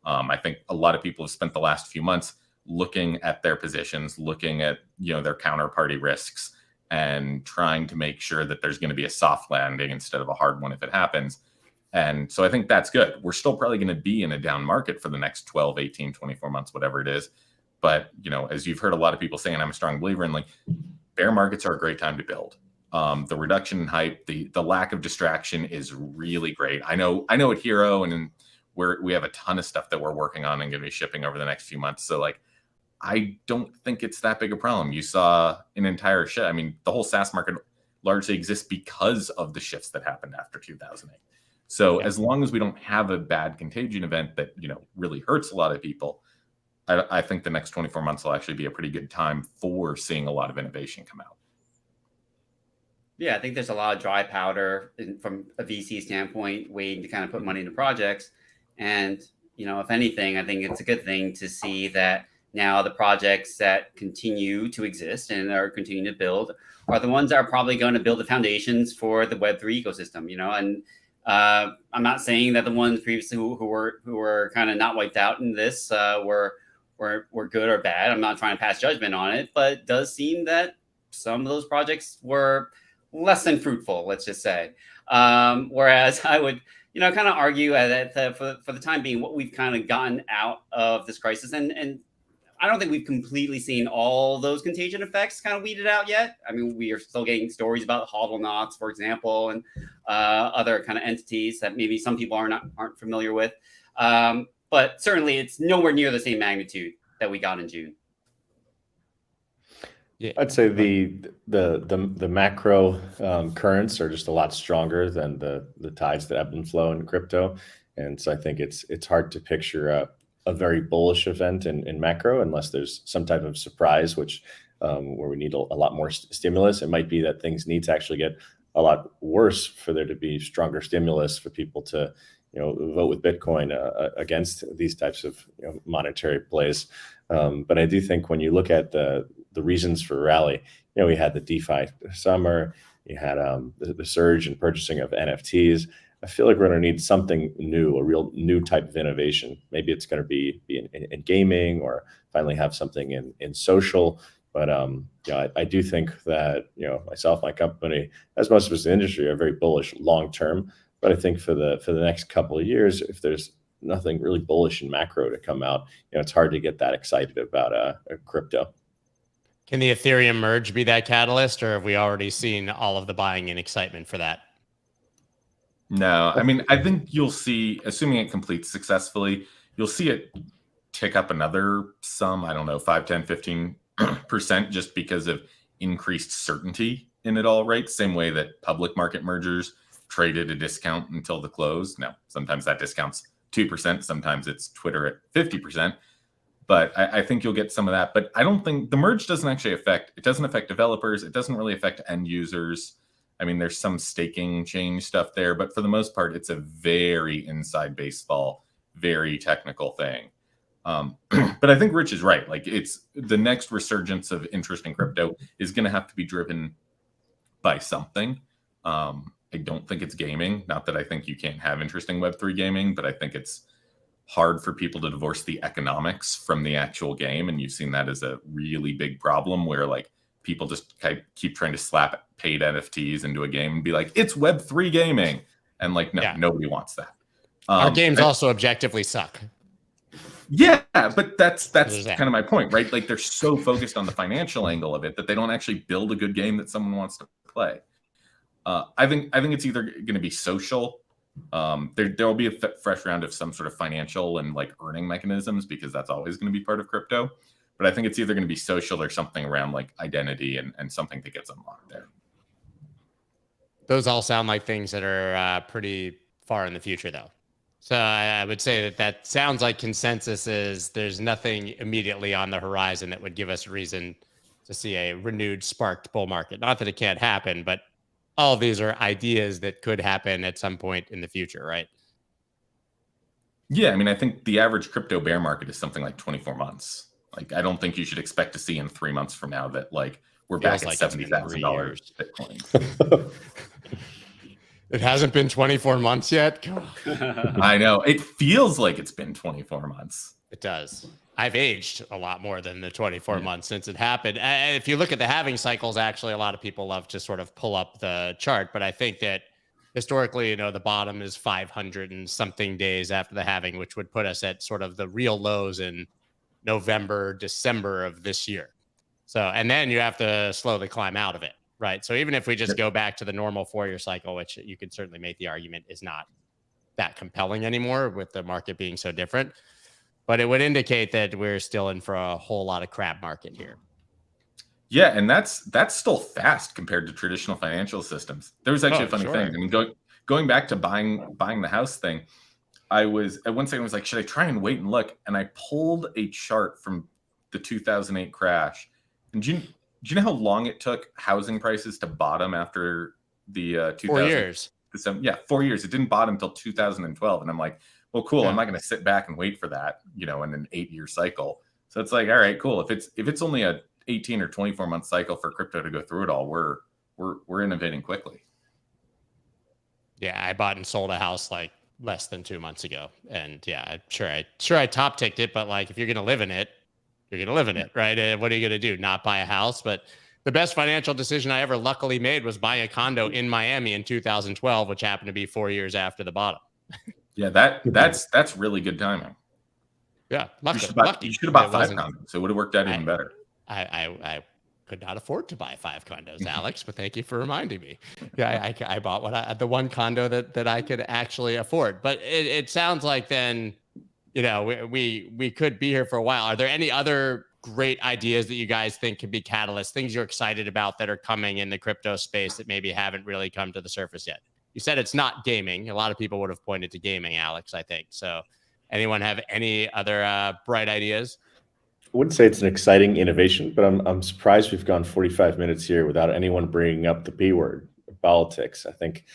I think a lot of people have spent the last few months looking at their positions, looking at, their counterparty risks, and trying to make sure that there's going to be a soft landing instead of a hard one if it happens. And so I think that's good. We're still probably going to be in a down market for the next 12, 18, 24 months, whatever it is. But, as you've heard a lot of people saying, I'm a strong believer in, like, bear markets are a great time to build. The reduction in hype, the lack of distraction is really great. I know at Hiro, and we have a ton of stuff that we're working on and going to be shipping over the next few months. So like, I don't think it's that big a problem. You saw an entire shift. I mean, the whole SaaS market largely exists because of the shifts that happened after 2008. So as long as we don't have a bad contagion event that, really hurts a lot of people, I think the next 24 months will actually be a pretty good time for seeing a lot of innovation come out. Yeah, I think there's a lot of dry powder from a VC standpoint, waiting to kind of put money into projects. And, if anything, I think it's a good thing to see that now the projects that continue to exist and are continuing to build are the ones that are probably going to build the foundations for the Web3 ecosystem, and I'm not saying that the ones previously who were kind of not wiped out in this were good or bad. I'm not trying to pass judgment on it, but it does seem that some of those projects were less than fruitful, let's just say. Whereas I would, kind of argue that for the time being, what we've kind of gotten out of this crisis, and I don't think we've completely seen all those contagion effects kind of weeded out yet. I mean, we are still getting stories about hodl knots, for example, and other kind of entities that maybe some people aren't familiar with. But certainly, it's nowhere near the same magnitude that we got in June. Yeah, I'd say the macro currents are just a lot stronger than the tides that ebb and flow in crypto, and so I think it's hard to picture a very bullish event in macro unless there's some type of surprise, which where we need a lot more stimulus. It might be that things need to actually get a lot worse for there to be stronger stimulus for people to vote with Bitcoin against these types of monetary plays. But I do think when you look at the reasons for rally, we had the DeFi summer, you had the surge in purchasing of NFTs. I feel like we're going to need something new, a real new type of innovation. Maybe it's going to be in gaming, or finally have something in social. But I do think that myself, my company, as most of us in the industry, are very bullish long term. But I think for the next couple of years, if there's nothing really bullish in macro to come out, it's hard to get that excited about a crypto. Can the Ethereum merge be that catalyst, or have we already seen all of the buying and excitement for that? No, I mean, I think you'll see, assuming it completes successfully, you'll see it tick up another I don't know, 5, 10, 15% just because of increased certainty in it all, right? Same way that public market mergers trade at a discount until the close. Now, sometimes that discount's 2%, sometimes it's Twitter at 50%. But I think you'll get some of that. But I don't think the merge doesn't affect developers. It doesn't really affect end users. I mean, there's some staking change stuff there, but for the most part, it's a very inside baseball, very technical thing. But I think Rich is right. Like, it's the next resurgence of interest in crypto is going to have to be driven by something. I don't think it's gaming. Not that I think you can't have interesting Web3 gaming, but I think it's hard for people to divorce the economics from the actual game. And you've seen that as a really big problem where like people just keep trying to slap paid NFTs into a game and be like, it's Web3 gaming. And like, no, nobody wants that. Our games also objectively suck. Yeah, but that's kind of my point, right? Like they're so focused on the financial angle of it that they don't actually build a good game that someone wants to play. I think it's either going to be social. There will be a fresh round of some sort of financial and like earning mechanisms because that's always going to be part of crypto. But I think it's either going to be social or something around like identity and something that gets unlocked there. Those all sound like things that are pretty far in the future, though. So I would say that sounds like consensus is there's nothing immediately on the horizon that would give us reason to see a renewed sparked bull market. Not that it can't happen, but all of these are ideas that could happen at some point in the future, right? Yeah, I mean, I think the average crypto bear market is something like 24 months. Like, I don't think you should expect to see in 3 months from now that like we're back at $70,000 Bitcoin. It hasn't been 24 months yet. I know. It feels like it's been 24 months. It does. I've aged a lot more than the 24 months since it happened. If you look at the halving cycles, actually, a lot of people love to sort of pull up the chart. But I think that historically, the bottom is 500 and something days after the halving, which would put us at sort of the real lows in November, December of this year. So, and then you have to slowly climb out of it, right? So even if we just go back to the normal 4-year cycle, which you could certainly make the argument is not that compelling anymore with the market being so different, but it would indicate that we're still in for a whole lot of crap market here. Yeah, and that's still fast compared to traditional financial systems. There was actually a funny thing. I mean, going back to buying the house thing, I was at one second I was like, should I try and wait and look? And I pulled a chart from the 2008 crash. And do you know how long it took housing prices to bottom after the 2000? 4 years. Yeah, 4 years. It didn't bottom until 2012. And I'm like, well, cool. Yeah. I'm not going to sit back and wait for that, in an 8-year cycle. So it's like, all right, cool. If it's only a 18 or 24 month cycle for crypto to go through it all, we're innovating quickly. Yeah, I bought and sold a house like less than 2 months ago, and yeah, sure I top ticked it, but like if you're gonna live in it, you're gonna live in it, right? What are you gonna do? Not buy a house? But the best financial decision I ever luckily made was buying a condo in Miami in 2012, which happened to be 4 years after the bottom. Yeah, that's really good timing. Yeah, You should lucky. have bought It 5 wasn't- condos. It would have worked out even better. I could not afford to buy 5 condos, Alex, but thank you for reminding me. Yeah, I bought the one condo that I could actually afford. But it sounds like then, we could be here for a while. Are there any other great ideas that you guys think could be catalysts, things you're excited about that are coming in the crypto space that maybe haven't really come to the surface yet? You said it's not gaming. A lot of people would have pointed to gaming, Alex, I think. So anyone have any other bright ideas? I wouldn't say it's an exciting innovation, but I'm surprised we've gone 45 minutes here without anyone bringing up the P word, politics. I think,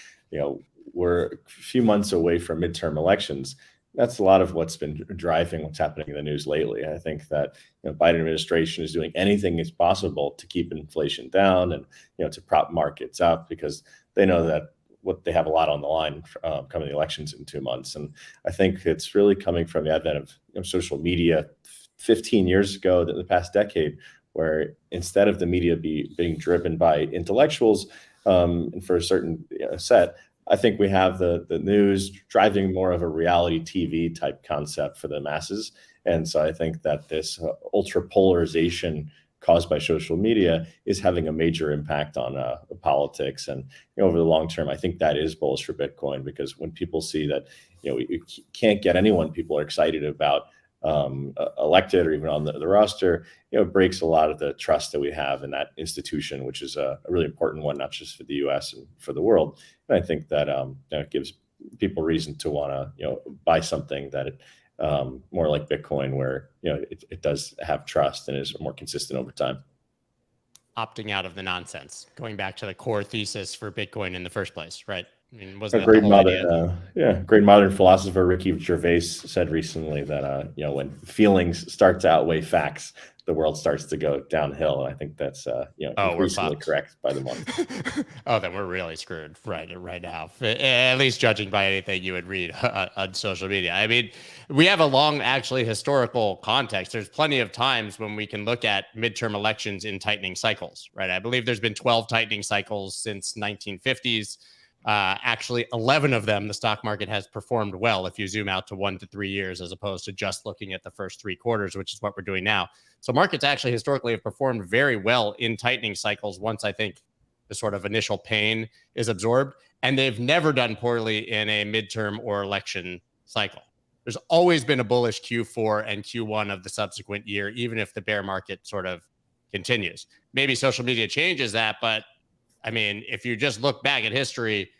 we're a few months away from midterm elections. That's a lot of what's been driving what's happening in the news lately. I think that Biden administration is doing anything as possible to keep inflation down and to prop markets up, because they know that what they have a lot on the line coming the elections in 2 months. And I think it's really coming from the advent of social media 15 years ago, the past decade, where instead of the media being driven by intellectuals and for a certain set, I think we have the news driving more of a reality TV type concept for the masses. And so I think that this ultra polarization caused by social media is having a major impact on politics. And over the long term, I think that is bullish for Bitcoin, because when people see that you can't get anyone people are excited about elected or even on the roster, it breaks a lot of the trust that we have in that institution, which is a really important one, not just for the US and for the world. And I think that it gives people reason to want to buy something that more like Bitcoin, where it does have trust and is more consistent over time. Opting out of the nonsense, going back to the core thesis for Bitcoin in the first place, right? I mean, A great modern philosopher Ricky Gervais said recently that when feelings start to outweigh facts, the world starts to go downhill. And I think that's increasingly correct by the month. Oh, then we're really screwed right now. At least judging by anything you would read on social media. I mean, we have a long, actually, historical context. There's plenty of times when we can look at midterm elections in tightening cycles, right? I believe there's been 12 tightening cycles since 1950s. Actually, 11 of them, the stock market has performed well if you zoom out to 1 to 3 years, as opposed to just looking at the first 3 quarters, which is what we're doing now. So markets actually historically have performed very well in tightening cycles once I think the sort of initial pain is absorbed, and they've never done poorly in a midterm or election cycle. There's always been a bullish Q4 and Q1 of the subsequent year, even if the bear market sort of continues. Maybe social media changes that, but I mean, if you just look back at history,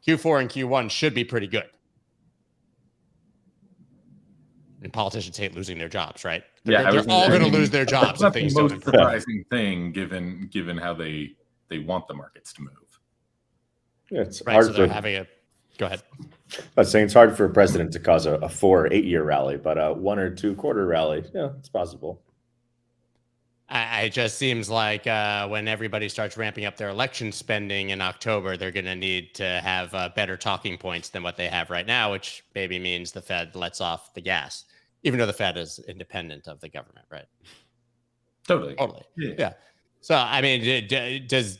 Q4 and Q1 should be pretty good. And politicians hate losing their jobs, right? They're all going to lose their jobs. That's the most surprising thing, given how they want the markets to move. Yeah, it's right, hard so they're having a. Go ahead. I was saying it's hard for a president to cause a 4 or 8 year rally, but a 1 or 2 quarter rally, it's possible. It just seems like when everybody starts ramping up their election spending in October, they're going to need to have better talking points than what they have right now, which maybe means the Fed lets off the gas, even though the Fed is independent of the government, right? Totally. Yeah. So, I mean, does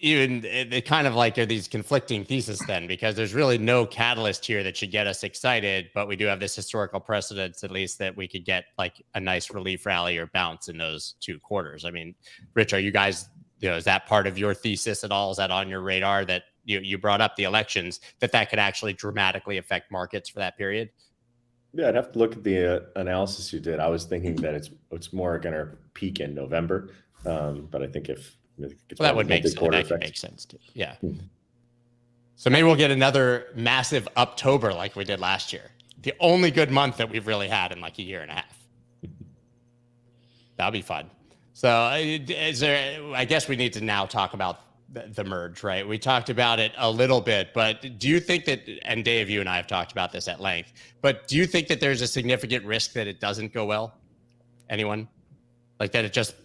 even they kind of like are these conflicting theses then, because there's really no catalyst here that should get us excited, but we do have this historical precedence, at least, that we could get like a nice relief rally or bounce in those 2 quarters. I mean, Rich, are you guys, is that part of your thesis at all? Is that on your radar that you brought up the elections, that could actually dramatically affect markets for that period? Yeah, I'd have to look at the analysis you did. I was thinking that it's more going to peak in November, but I think that would make sense. That could make sense too. Yeah. So maybe we'll get another massive Uptober like we did last year. The only good month that we've really had in like a year and a half. That'll be fun. So I guess we need to now talk about the merge, right? We talked about it a little bit, but do you think that, and Dave, you and I have talked about this at length, but do you think that there's a significant risk that it doesn't go well? Anyone? Like that it just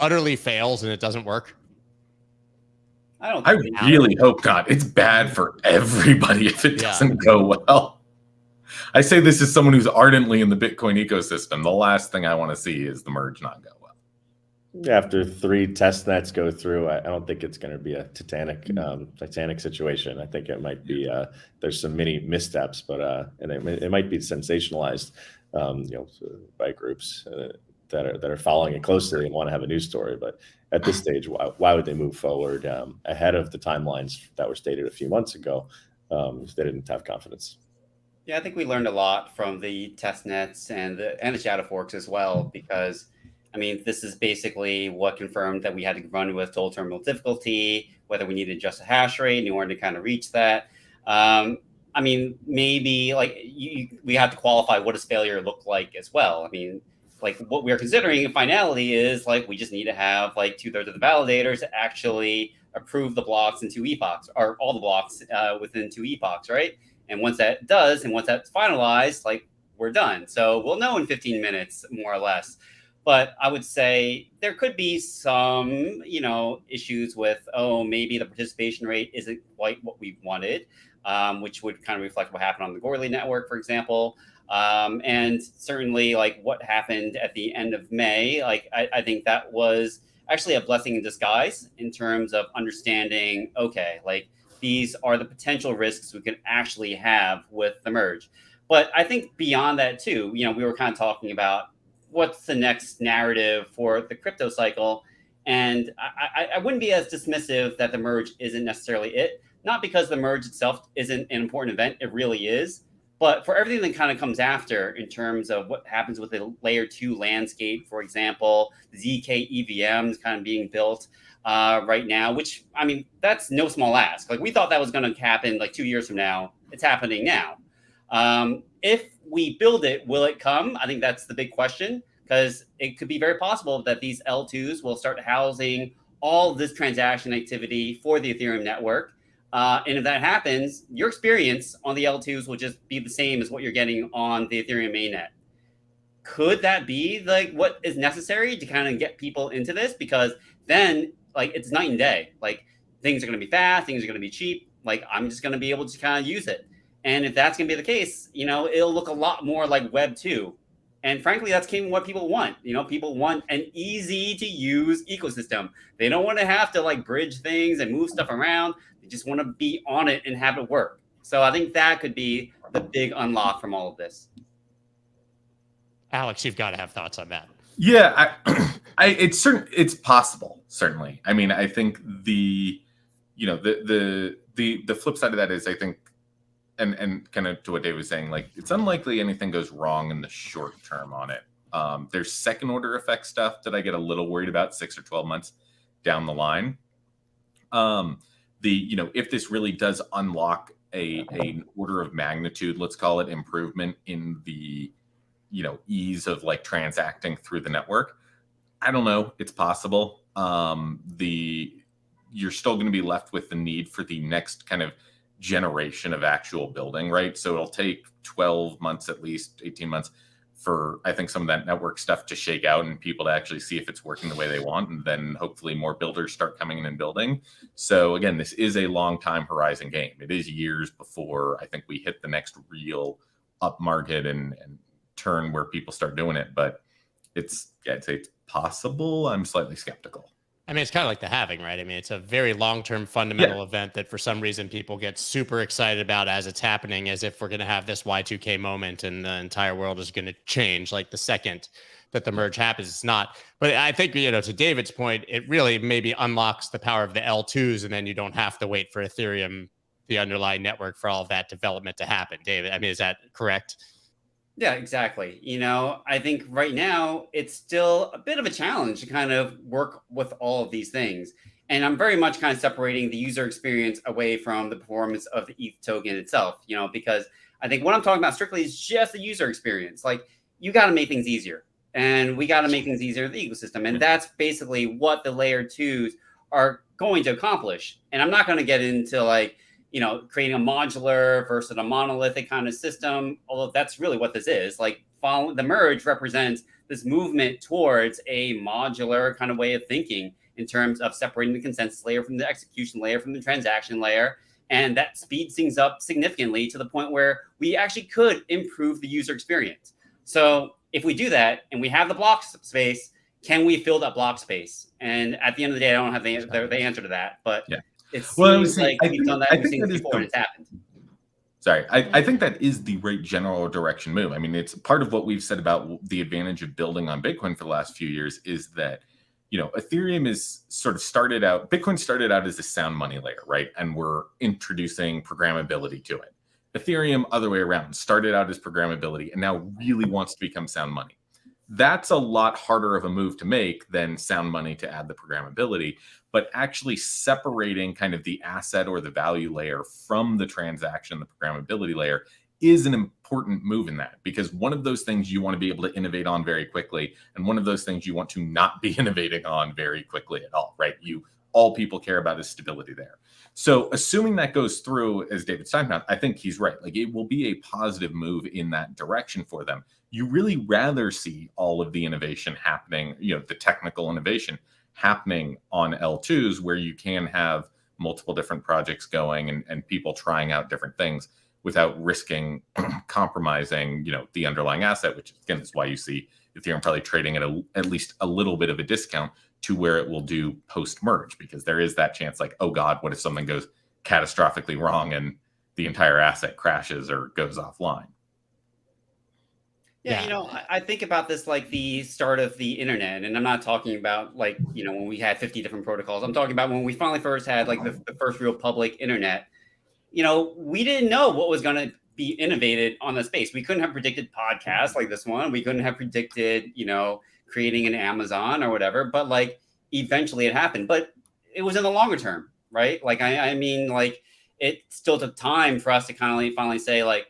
utterly fails and it doesn't work? I really hope not. It's bad for everybody if it doesn't go well. I say this as someone who's ardently in the Bitcoin ecosystem. The last thing I want to see is the merge not go well. After 3 test nets go through, I don't think it's going to be a Titanic situation. I think it might be there's some mini missteps, but and it might be sensationalized, by groups that are following it closely and want to have a news story. But at this stage, why would they move forward ahead of the timelines that were stated a few months ago if they didn't have confidence? Yeah, I think we learned a lot from the test nets and the shadow forks as well, because I mean, this is basically what confirmed that we had to run with dual terminal difficulty, whether we needed just a hash rate in order to kind of reach that. I mean, maybe like we have to qualify what does failure look like as well. I mean, like what we're considering in finality is like we just need to have like 2/3 of the validators actually approve the blocks in 2 epochs, or all the blocks within 2 epochs, right? And once that does, and once that's finalized, like we're done. So we'll know in 15 minutes, more or less. But I would say there could be some, issues with, maybe the participation rate isn't quite what we wanted, which would kind of reflect what happened on the Goerli network, for example. And certainly like what happened at the end of May, like I think that was actually a blessing in disguise in terms of understanding, okay, like these are the potential risks we could actually have with the merge. But I think beyond that too, we were kind of talking about what's the next narrative for the crypto cycle. And I wouldn't be as dismissive that the merge isn't necessarily it, not because the merge itself isn't an important event, it really is, but for everything that kind of comes after in terms of what happens with the layer 2 landscape, for example, ZK EVMs kind of being built right now, which, I mean, that's no small ask. Like we thought that was going to happen like 2 years from now. It's happening now. If we build it, will it come? I think that's the big question, because it could be very possible that these L2s will start housing all this transaction activity for the Ethereum network. And if that happens, your experience on the L2s will just be the same as what you're getting on the Ethereum mainnet. Could that be like what is necessary to kind of get people into this? Because then like it's night and day. Like things are going to be fast, things are going to be cheap. Like I'm just going to be able to kind of use it. And if that's going to be the case, it'll look a lot more like Web 2. And frankly, that's kind of what people want. People want an easy to use ecosystem. They don't want to have to like bridge things and move stuff around. They just want to be on it and have it work. So I think that could be the big unlock from all of this. Alex, you've got to have thoughts on that. Yeah, it's possible, certainly. I mean, I think the flip side of that is I think, and kind of to what Dave was saying, like it's unlikely anything goes wrong in the short term on it. There's second order effect stuff that I get a little worried about 6 or 12 months down the line. If this really does unlock an order of magnitude, let's call it improvement in the ease of like transacting through the network, I don't know, it's possible. You're still going to be left with the need for the next kind of generation of actual building, right? So it'll take 12 months, at least 18 months for, I think, some of that network stuff to shake out and people to actually see if it's working the way they want. And then hopefully more builders start coming in and building. So again, this is a long time horizon game. It is years before I think we hit the next real up market and turn where people start doing it. But I'd say it's possible. I'm slightly skeptical. I mean, it's kind of like the halving, right? I mean, it's a very long-term fundamental event that for some reason people get super excited about as it's happening, as if we're going to have this Y2K moment and the entire world is going to change like the second that the merge happens. It's not. But I think, to David's point, it really maybe unlocks the power of the L2s, and then you don't have to wait for Ethereum, the underlying network, for all of that development to happen. David, I mean, is that correct? Yeah, exactly. I think right now it's still a bit of a challenge to kind of work with all of these things. And I'm very much kind of separating the user experience away from the performance of the ETH token itself, because I think what I'm talking about strictly is just the user experience. Like you got to make things easier, and we got to make things easier in the ecosystem. And that's basically what the layer 2s are going to accomplish. And I'm not going to get into like, creating a modular versus a monolithic kind of system, although that's really what this is. Like following the merge represents this movement towards a modular kind of way of thinking in terms of separating the consensus layer from the execution layer from the transaction layer. And that speeds things up significantly to the point where we actually could improve the user experience. So if we do that and we have the block space, can we fill that block space? And at the end of the day, I don't have the answer to that, but Yeah. it seems Well, I was saying, like we've done that, I we've think seen that this is before, and it's happened. Sorry, I think that is the right general direction move. I mean, it's part of what we've said about the advantage of building on Bitcoin for the last few years is that, Ethereum is sort of Bitcoin started out as a sound money layer, right? And we're introducing programmability to it. Ethereum, other way around, started out as programmability and now really wants to become sound money. That's a lot harder of a move to make than sound money to add the programmability, but actually separating kind of the asset or the value layer from the transaction, the programmability layer, is an important move in that, because one of those things you want to be able to innovate on very quickly, and one of those things you want to not be innovating on very quickly at all, right? All people care about is stability there. So assuming that goes through, as David's talking about, I think he's right. Like, it will be a positive move in that direction for them. You really rather see all of the innovation happening, the technical innovation happening on L2s, where you can have multiple different projects going and people trying out different things without risking compromising, the underlying asset, which again is why you see Ethereum probably trading at least a little bit of a discount to where it will do post-merge, because there is that chance, like, oh God, what if something goes catastrophically wrong and the entire asset crashes or goes offline? Yeah, I think about this like the start of the internet, and I'm not talking about like, when we had 50 different protocols. I'm talking about when we finally first had like the first real public internet. We didn't know what was going to be innovated on the space. We couldn't have predicted podcasts like this one. We couldn't have predicted, creating an Amazon or whatever, but like eventually it happened, but it was in the longer term, right? Like, I mean, like, it still took time for us to kind of finally say like,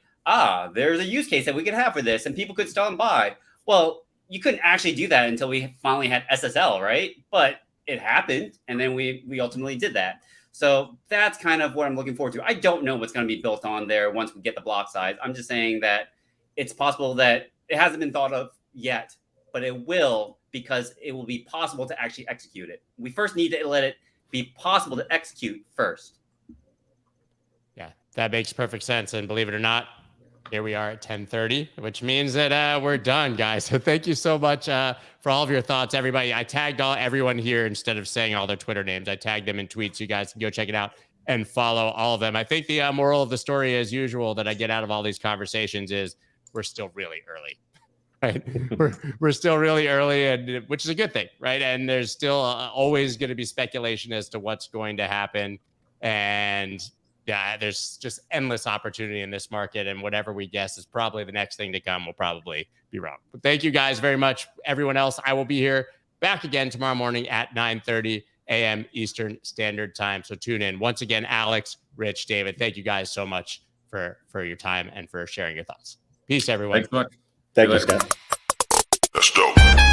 there's a use case that we could have for this and people could stand by. Well, you couldn't actually do that until we finally had SSL, right? But it happened. And then we ultimately did that. So that's kind of what I'm looking forward to. I don't know what's going to be built on there once we get the block size. I'm just saying that it's possible that it hasn't been thought of yet, but it will, because it will be possible to actually execute it. We first need to let it be possible to execute first. Yeah, that makes perfect sense. And believe it or not, here we are at 10:30, which means that we're done, guys. So thank you so much for all of your thoughts, everybody. I tagged everyone here instead of saying all their Twitter names. I tagged them in tweets. You guys can go check it out and follow all of them. I think the moral of the story, as usual, that I get out of all these conversations is we're still really early. Right, we're still really early, and which is a good thing, right? And there's still always going to be speculation as to what's going to happen, and yeah, there's just endless opportunity in this market, and whatever we guess is probably the next thing to come will probably be wrong. But thank you guys very much. Everyone else, I will be here back again tomorrow morning at 9:30 a.m. Eastern Standard Time. So tune in. Once again, Alex, Rich, David, thank you guys so much for your time and for sharing your thoughts. Peace, everyone. Thanks so much. Thank you, Scott. That's dope.